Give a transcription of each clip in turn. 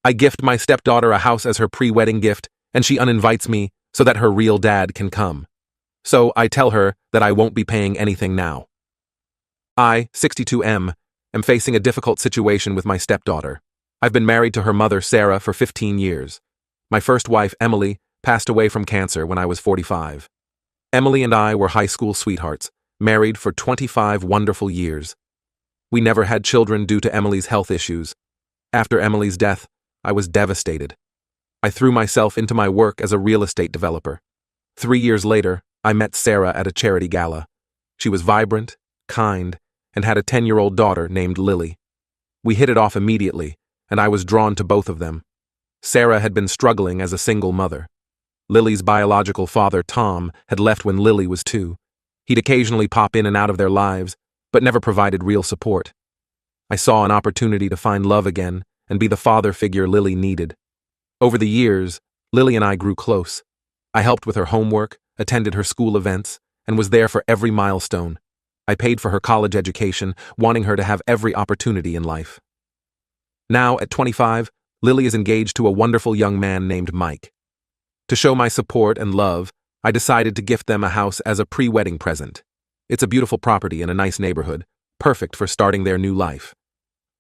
I gift my stepdaughter a house as her pre-wedding gift, and she uninvites me so that her real dad can come. So I tell her that I won't be paying anything now. I, 62M, am facing a difficult situation with my stepdaughter. I've been married to her mother, Sarah, for 15 years. My first wife, Emily, passed away from cancer when I was 45. Emily and I were high school sweethearts, married for 25 wonderful years. We never had children due to Emily's health issues. After Emily's death, I was devastated. I threw myself into my work as a real estate developer. 3 years later, I met Sarah at a charity gala. She was vibrant, kind, and had a 10-year-old daughter named Lily. We hit it off immediately, and I was drawn to both of them. Sarah had been struggling as a single mother. Lily's biological father, Tom, had left when Lily was 2. He'd occasionally pop in and out of their lives, but never provided real support. I saw an opportunity to find love again and be the father figure Lily needed. Over the years, Lily and I grew close. I helped with her homework, attended her school events, and was there for every milestone. I paid for her college education, wanting her to have every opportunity in life. Now, at 25, Lily is engaged to a wonderful young man named Mike. To show my support and love, I decided to gift them a house as a pre-wedding present. It's a beautiful property in a nice neighborhood, perfect for starting their new life.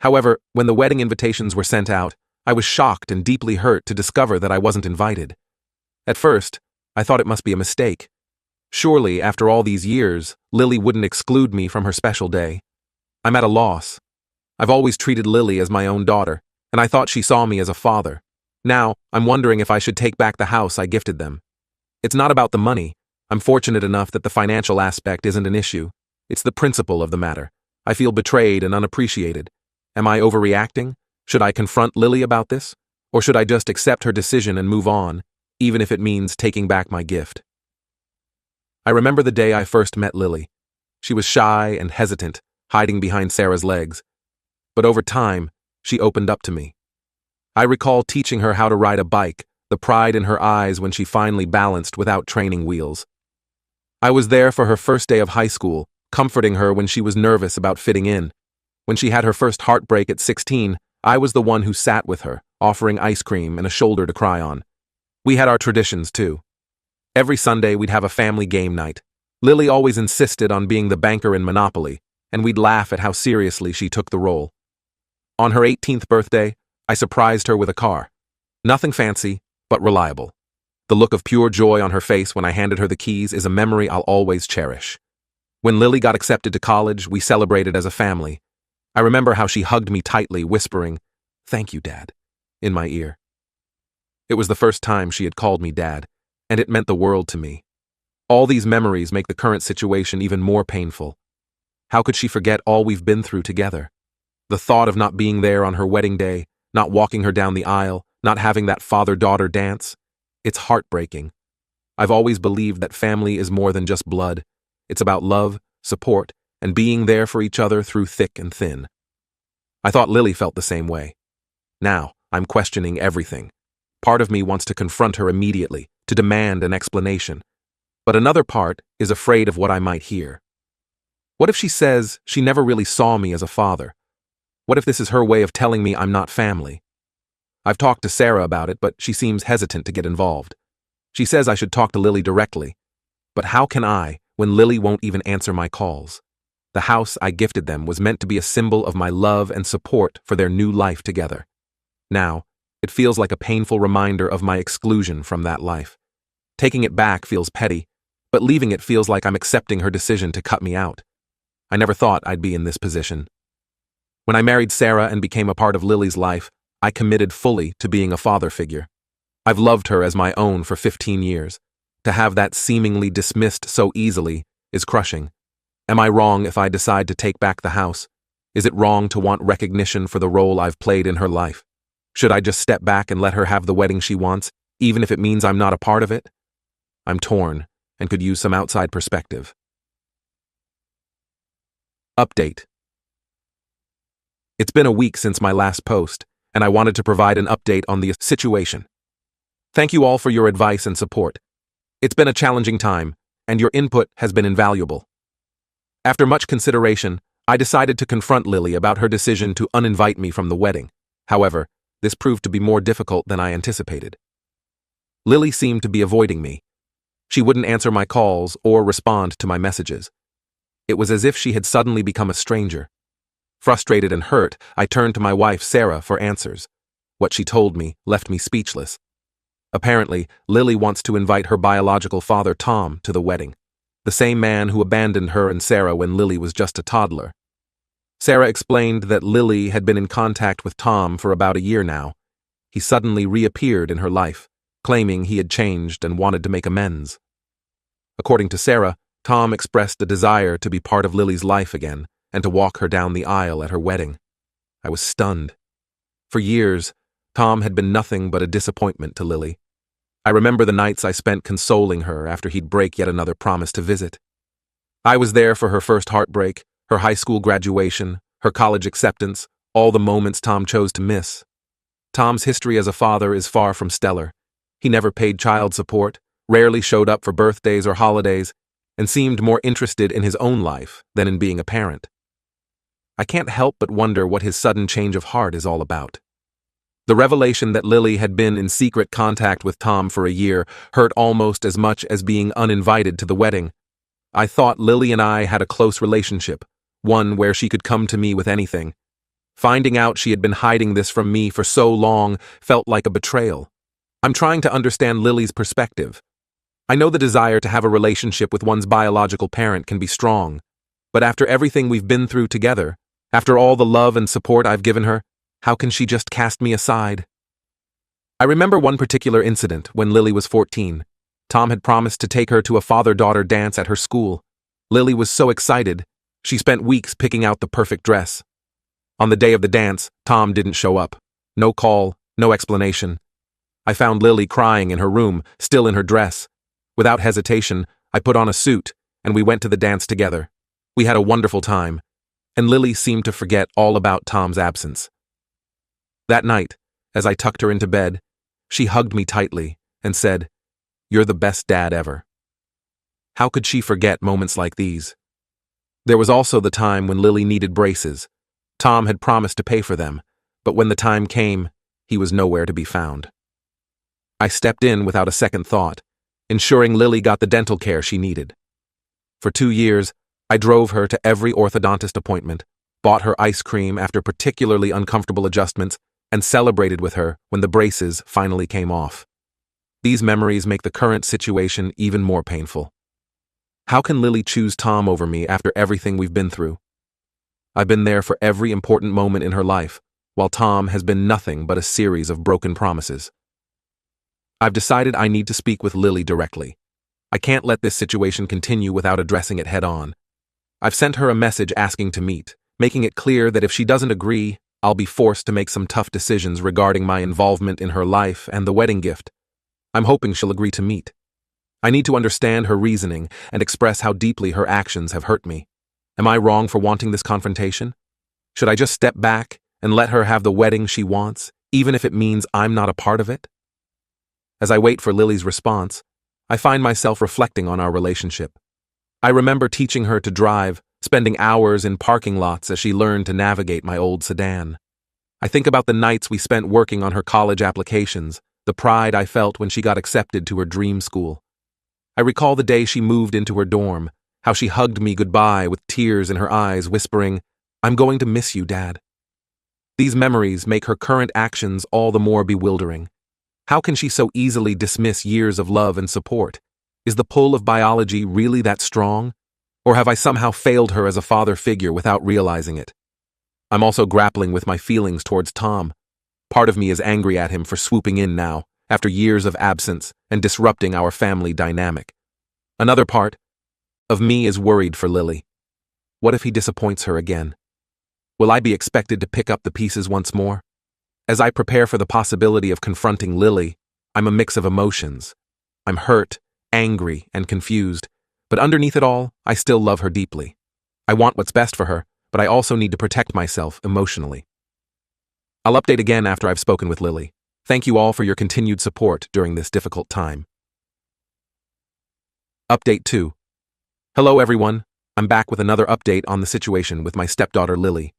However, when the wedding invitations were sent out, I was shocked and deeply hurt to discover that I wasn't invited. At first, I thought it must be a mistake. Surely, after all these years, Lily wouldn't exclude me from her special day. I'm at a loss. I've always treated Lily as my own daughter, and I thought she saw me as a father. Now, I'm wondering if I should take back the house I gifted them. It's not about the money. I'm fortunate enough that the financial aspect isn't an issue. It's the principle of the matter. I feel betrayed and unappreciated. Am I overreacting? Should I confront Lily about this? Or should I just accept her decision and move on, even if it means taking back my gift? I remember the day I first met Lily. She was shy and hesitant, hiding behind Sarah's legs. But over time, she opened up to me. I recall teaching her how to ride a bike, the pride in her eyes when she finally balanced without training wheels. I was there for her first day of high school, comforting her when she was nervous about fitting in. When she had her first heartbreak at 16, I was the one who sat with her, offering ice cream and a shoulder to cry on. We had our traditions, too. Every Sunday, we'd have a family game night. Lily always insisted on being the banker in Monopoly, and we'd laugh at how seriously she took the role. On her 18th birthday, I surprised her with a car. Nothing fancy, but reliable. The look of pure joy on her face when I handed her the keys is a memory I'll always cherish. When Lily got accepted to college, we celebrated as a family. I remember how she hugged me tightly, whispering, "Thank you, Dad," in my ear. It was the first time she had called me Dad, and it meant the world to me. All these memories make the current situation even more painful. How could she forget all we've been through together? The thought of not being there on her wedding day, not walking her down the aisle, not having that father-daughter dance, it's heartbreaking. I've always believed that family is more than just blood. It's about love, support, and being there for each other through thick and thin. I thought Lily felt the same way. Now, I'm questioning everything. Part of me wants to confront her immediately, to demand an explanation. But another part is afraid of what I might hear. What if she says she never really saw me as a father? What if this is her way of telling me I'm not family? I've talked to Sarah about it, but she seems hesitant to get involved. She says I should talk to Lily directly. But how can I, when Lily won't even answer my calls? The house I gifted them was meant to be a symbol of my love and support for their new life together. Now, it feels like a painful reminder of my exclusion from that life. Taking it back feels petty, but leaving it feels like I'm accepting her decision to cut me out. I never thought I'd be in this position. When I married Sarah and became a part of Lily's life, I committed fully to being a father figure. I've loved her as my own for 15 years. To have that seemingly dismissed so easily is crushing. Am I wrong if I decide to take back the house? Is it wrong to want recognition for the role I've played in her life? Should I just step back and let her have the wedding she wants, even if it means I'm not a part of it? I'm torn and could use some outside perspective. Update. It's been a week since my last post, and I wanted to provide an update on the situation. Thank you all for your advice and support. It's been a challenging time, and your input has been invaluable. After much consideration, I decided to confront Lily about her decision to uninvite me from the wedding. However, this proved to be more difficult than I anticipated. Lily seemed to be avoiding me. She wouldn't answer my calls or respond to my messages. It was as if she had suddenly become a stranger. Frustrated and hurt, I turned to my wife, Sarah, for answers. What she told me left me speechless. Apparently, Lily wants to invite her biological father, Tom, to the wedding, the same man who abandoned her and Sarah when Lily was just a toddler. Sarah explained that Lily had been in contact with Tom for about a year now. He suddenly reappeared in her life, claiming he had changed and wanted to make amends. According to Sarah, Tom expressed a desire to be part of Lily's life again and to walk her down the aisle at her wedding. I was stunned. For years, Tom had been nothing but a disappointment to Lily. I remember the nights I spent consoling her after he'd break yet another promise to visit. I was there for her first heartbreak, her high school graduation, her college acceptance, all the moments Tom chose to miss. Tom's history as a father is far from stellar. He never paid child support, rarely showed up for birthdays or holidays, and seemed more interested in his own life than in being a parent. I can't help but wonder what his sudden change of heart is all about. The revelation that Lily had been in secret contact with Tom for a year hurt almost as much as being uninvited to the wedding. I thought Lily and I had a close relationship, one where she could come to me with anything. Finding out she had been hiding this from me for so long felt like a betrayal. I'm trying to understand Lily's perspective. I know the desire to have a relationship with one's biological parent can be strong, but after everything we've been through together, after all the love and support I've given her, how can she just cast me aside? I remember one particular incident when Lily was 14. Tom had promised to take her to a father-daughter dance at her school. Lily was so excited, she spent weeks picking out the perfect dress. On the day of the dance, Tom didn't show up. No call, no explanation. I found Lily crying in her room, still in her dress. Without hesitation, I put on a suit, and we went to the dance together. We had a wonderful time, and Lily seemed to forget all about Tom's absence. That night, as I tucked her into bed, she hugged me tightly and said, "You're the best dad ever." How could she forget moments like these? There was also the time when Lily needed braces. Tom had promised to pay for them, but when the time came, he was nowhere to be found. I stepped in without a second thought, ensuring Lily got the dental care she needed. For 2 years, I drove her to every orthodontist appointment, bought her ice cream after particularly uncomfortable adjustments, and celebrated with her when the braces finally came off. These memories make the current situation even more painful. How can Lily choose Tom over me after everything we've been through? I've been there for every important moment in her life, while Tom has been nothing but a series of broken promises. I've decided I need to speak with Lily directly. I can't let this situation continue without addressing it head-on. I've sent her a message asking to meet, making it clear that if she doesn't agree, I'll be forced to make some tough decisions regarding my involvement in her life and the wedding gift. I'm hoping she'll agree to meet. I need to understand her reasoning and express how deeply her actions have hurt me. Am I wrong for wanting this confrontation? Should I just step back and let her have the wedding she wants, even if it means I'm not a part of it? As I wait for Lily's response, I find myself reflecting on our relationship. I remember teaching her to drive, spending hours in parking lots as she learned to navigate my old sedan. I think about the nights we spent working on her college applications, the pride I felt when she got accepted to her dream school. I recall the day she moved into her dorm, how she hugged me goodbye with tears in her eyes, whispering, "I'm going to miss you, Dad." These memories make her current actions all the more bewildering. How can she so easily dismiss years of love and support? Is the pull of biology really that strong? Or have I somehow failed her as a father figure without realizing it? I'm also grappling with my feelings towards Tom. Part of me is angry at him for swooping in now, after years of absence, and disrupting our family dynamic. Another part of me is worried for Lily. What if he disappoints her again? Will I be expected to pick up the pieces once more? As I prepare for the possibility of confronting Lily, I'm a mix of emotions. I'm hurt, angry, and confused. But underneath it all, I still love her deeply. I want what's best for her, but I also need to protect myself emotionally. I'll update again after I've spoken with Lily. Thank you all for your continued support during this difficult time. Update 2. Hello everyone, I'm back with another update on the situation with my stepdaughter Lily.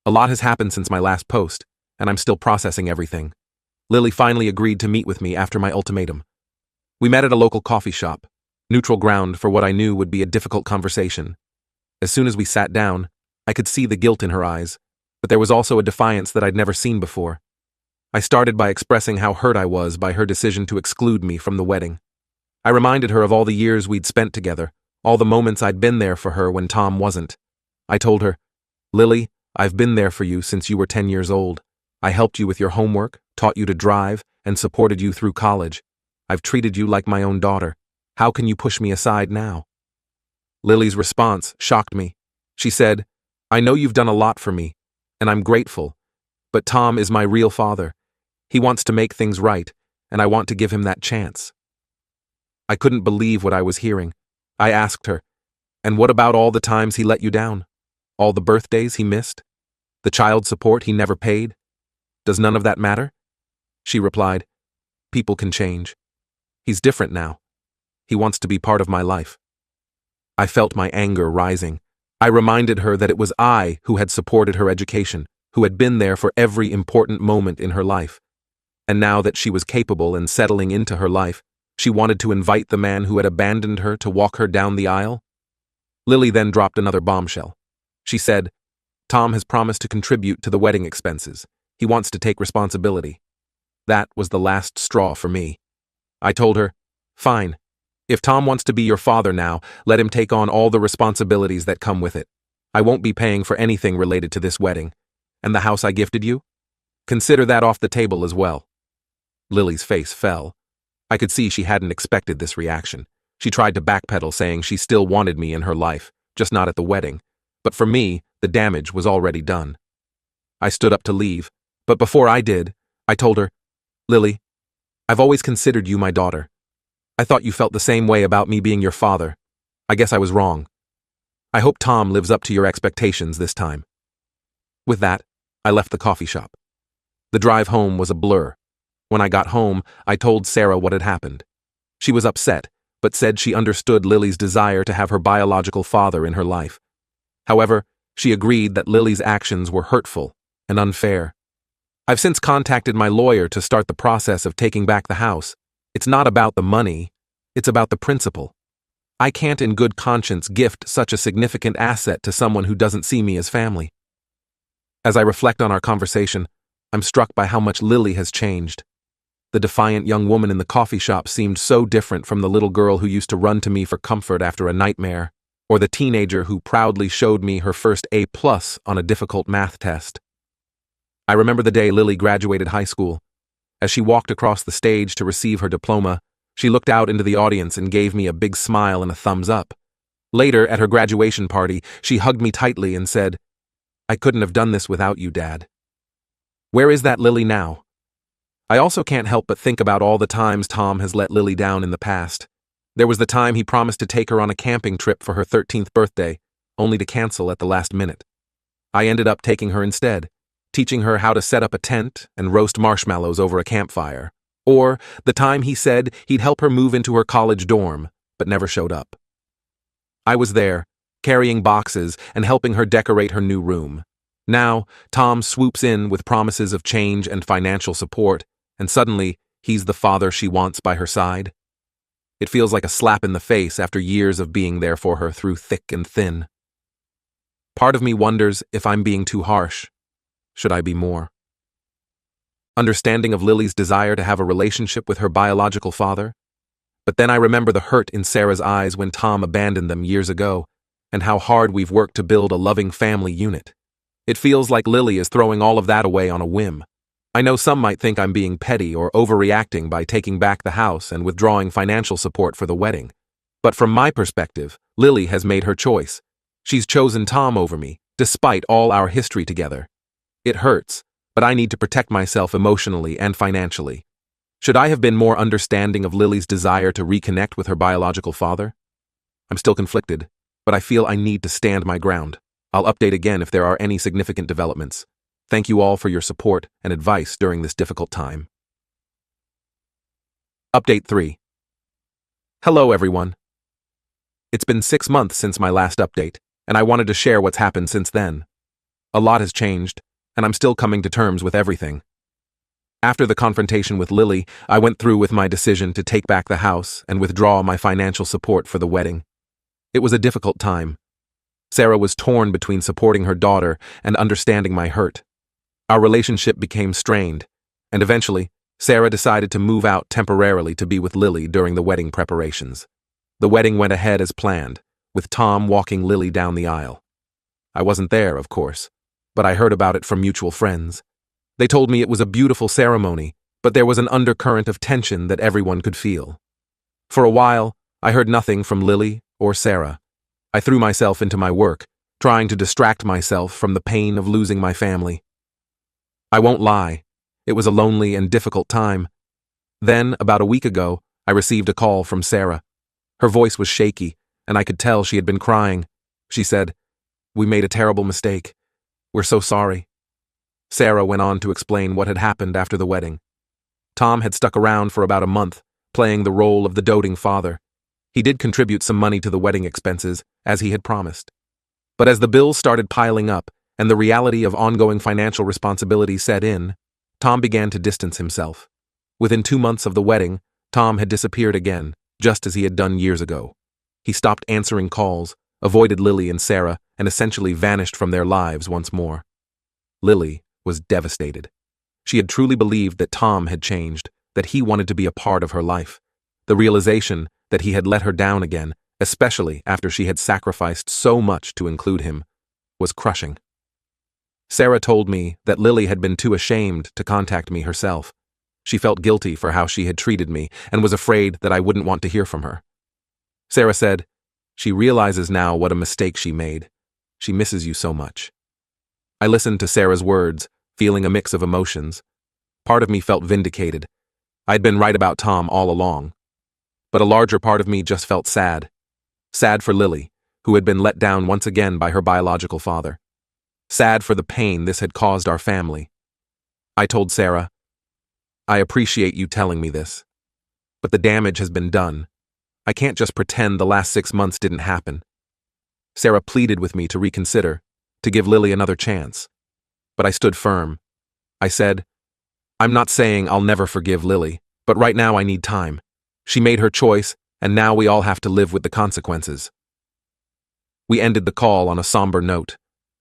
A lot has happened since my last post, and I'm still processing everything. Lily finally agreed to meet with me after my ultimatum. We met at a local coffee shop, neutral ground for what I knew would be a difficult conversation. As soon as we sat down, I could see the guilt in her eyes, but there was also a defiance that I'd never seen before. I started by expressing how hurt I was by her decision to exclude me from the wedding. I reminded her of all the years we'd spent together, all the moments I'd been there for her when Tom wasn't. I told her, "Lily, I've been there for you since you were 10 years old. I helped you with your homework, taught you to drive, and supported you through college. I've treated you like my own daughter. How can you push me aside now?" Lily's response shocked me. She said, "I know you've done a lot for me, and I'm grateful, but Tom is my real father. He wants to make things right, and I want to give him that chance." I couldn't believe what I was hearing. I asked her, "And what about all the times he let you down? All the birthdays he missed? The child support he never paid? Does none of that matter?" She replied, "People can change. He's different now. He wants to be part of my life." I felt my anger rising. I reminded her that it was I who had supported her education, who had been there for every important moment in her life. And now that she was capable and settling into her life, she wanted to invite the man who had abandoned her to walk her down the aisle? Lily then dropped another bombshell. She said, "Tom has promised to contribute to the wedding expenses. He wants to take responsibility." That was the last straw for me. I told her, "Fine. If Tom wants to be your father now, let him take on all the responsibilities that come with it. I won't be paying for anything related to this wedding. And the house I gifted you? Consider that off the table as well." Lily's face fell. I could see she hadn't expected this reaction. She tried to backpedal, saying she still wanted me in her life, just not at the wedding. But for me, the damage was already done. I stood up to leave, but before I did, I told her, "Lily, I've always considered you my daughter. I thought you felt the same way about me being your father. I guess I was wrong. I hope Tom lives up to your expectations this time." With that, I left the coffee shop. The drive home was a blur. When I got home, I told Sarah what had happened. She was upset, but said she understood Lily's desire to have her biological father in her life. However, she agreed that Lily's actions were hurtful and unfair. I've since contacted my lawyer to start the process of taking back the house. It's not about the money, it's about the principle. I can't in good conscience gift such a significant asset to someone who doesn't see me as family. As I reflect on our conversation, I'm struck by how much Lily has changed. The defiant young woman in the coffee shop seemed so different from the little girl who used to run to me for comfort after a nightmare, or the teenager who proudly showed me her first A+ on a difficult math test. I remember the day Lily graduated high school. As she walked across the stage to receive her diploma, she looked out into the audience and gave me a big smile and a thumbs up. Later, at her graduation party, she hugged me tightly and said, "I couldn't have done this without you, Dad." Where is that Lily now? I also can't help but think about all the times Tom has let Lily down in the past. There was the time he promised to take her on a camping trip for her 13th birthday, only to cancel at the last minute. I ended up taking her instead, teaching her how to set up a tent and roast marshmallows over a campfire. Or the time he said he'd help her move into her college dorm, but never showed up. I was there, carrying boxes and helping her decorate her new room. Now, Tom swoops in with promises of change and financial support, and suddenly, he's the father she wants by her side. It feels like a slap in the face after years of being there for her through thick and thin. Part of me wonders if I'm being too harsh. Should I be more? Understanding of Lily's desire to have a relationship with her biological father? But then I remember the hurt in Sarah's eyes when Tom abandoned them years ago, and how hard we've worked to build a loving family unit. It feels like Lily is throwing all of that away on a whim. I know some might think I'm being petty or overreacting by taking back the house and withdrawing financial support for the wedding. But from my perspective, Lily has made her choice. She's chosen Tom over me, despite all our history together. It hurts, but I need to protect myself emotionally and financially. Should I have been more understanding of Lily's desire to reconnect with her biological father? I'm still conflicted, but I feel I need to stand my ground. I'll update again if there are any significant developments. Thank you all for your support and advice during this difficult time. Update 3. Hello, everyone. It's been 6 months since my last update, and I wanted to share what's happened since then. A lot has changed, and I'm still coming to terms with everything. After the confrontation with Lily, I went through with my decision to take back the house and withdraw my financial support for the wedding. It was a difficult time. Sarah was torn between supporting her daughter and understanding my hurt. Our relationship became strained, and eventually, Sarah decided to move out temporarily to be with Lily during the wedding preparations. The wedding went ahead as planned, with Tom walking Lily down the aisle. I wasn't there, of course, but I heard about it from mutual friends. They told me it was a beautiful ceremony, but there was an undercurrent of tension that everyone could feel. For a while, I heard nothing from Lily or Sarah. I threw myself into my work, trying to distract myself from the pain of losing my family. I won't lie, it was a lonely and difficult time. Then, about a week ago, I received a call from Sarah. Her voice was shaky, and I could tell she had been crying. She said, "We made a terrible mistake. We're so sorry." Sarah went on to explain what had happened after the wedding. Tom had stuck around for about a month, playing the role of the doting father. He did contribute some money to the wedding expenses, as he had promised. But as the bills started piling up and the reality of ongoing financial responsibility set in, Tom began to distance himself. Within 2 months of the wedding, Tom had disappeared again, just as he had done years ago. He stopped answering calls, avoided Lily and Sarah, and essentially vanished from their lives once more. Lily was devastated. She had truly believed that Tom had changed, that he wanted to be a part of her life. The realization that he had let her down again, especially after she had sacrificed so much to include him, was crushing. Sarah told me that Lily had been too ashamed to contact me herself. She felt guilty for how she had treated me and was afraid that I wouldn't want to hear from her. Sarah said, "She realizes now what a mistake she made. She misses you so much." I listened to Sarah's words, feeling a mix of emotions. Part of me felt vindicated. I'd been right about Tom all along. But a larger part of me just felt sad. Sad for Lily, who had been let down once again by her biological father. Sad for the pain this had caused our family. I told Sarah, "I appreciate you telling me this, but the damage has been done. I can't just pretend the last 6 months didn't happen." Sarah pleaded with me to reconsider, to give Lily another chance. But I stood firm. I said, "I'm not saying I'll never forgive Lily, but right now I need time. She made her choice, and now we all have to live with the consequences." We ended the call on a somber note.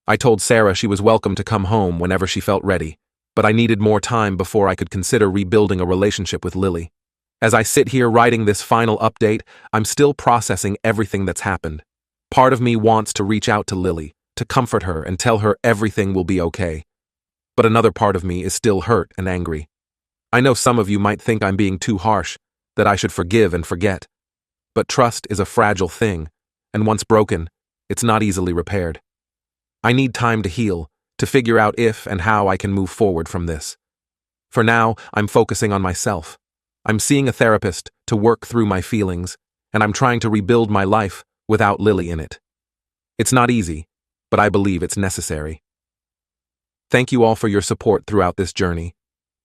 I told Sarah she was welcome to come home whenever she felt ready, but I needed more time before I could consider rebuilding a relationship with Lily. As I sit here writing this final update, I'm still processing everything that's happened. Part of me wants to reach out to Lily, to comfort her and tell her everything will be okay. But another part of me is still hurt and angry. I know some of you might think I'm being too harsh, that I should forgive and forget. But trust is a fragile thing, and once broken, it's not easily repaired. I need time to heal, to figure out if and how I can move forward from this. For now, I'm focusing on myself. I'm seeing a therapist to work through my feelings, and I'm trying to rebuild my life without Lily in it. It's not easy, but I believe it's necessary. Thank you all for your support throughout this journey.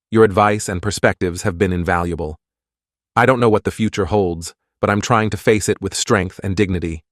Your advice and perspectives have been invaluable. I don't know what the future holds, but I'm trying to face it with strength and dignity.